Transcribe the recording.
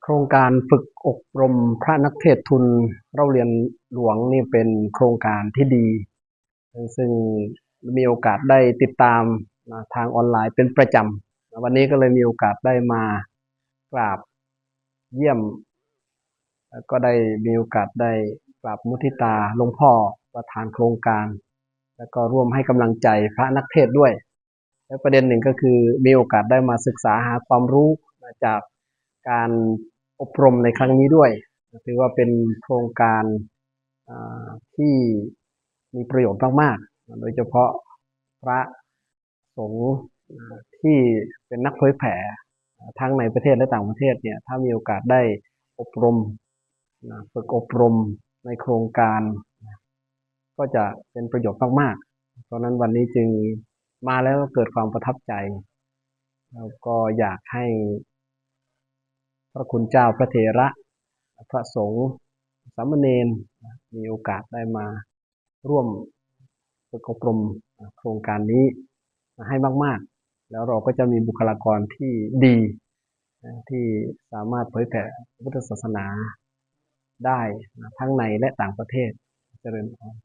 โครงการฝึกอบรมพระนักเทศน์ทุนเล่าเรียนหลวงนี่เป็นโครงการที่ดีซึ่งมีโอกาสได้ติดตามทางออนไลน์เป็นประจำวันนี้ก็เลยมีโอกาสได้มากราบเยี่ยมก็ได้มีโอกาสได้กราบมุทิตาหลวงพ่อประธานโครงการแล้วก็ร่วมให้กำลังใจพระนักเทศน์ด้วยและประเด็นหนึ่งก็คือมีโอกาสได้มาศึกษาหาความรู้จากการอบรมในครั้งนี้ด้วยถือว่าเป็นโครงการที่มีประโยชน์มากๆโดยเฉพาะพระสงฆ์ที่เป็นนักเผยแผ่ทั้งในประเทศและต่างประเทศเนี่ยถ้ามีโอกาสได้อบรมฝึกอบรมในโครงการก็จะเป็นประโยชน์มากๆเพราะนั้นวันนี้จึงมาแล้วเกิดความประทับใจแล้วก็อยากให้พระคุณเจ้าพระเถระพระสงฆ์สามเณรมีโอกาสได้มาร่วมฝึกอบรมโครงการนี้ให้มากๆแล้วเราก็จะมีบุคลากรที่ดีที่สามารถเผยแผ่พุทธศาสนาได้ทั้งในและต่างประเทศเจริญพร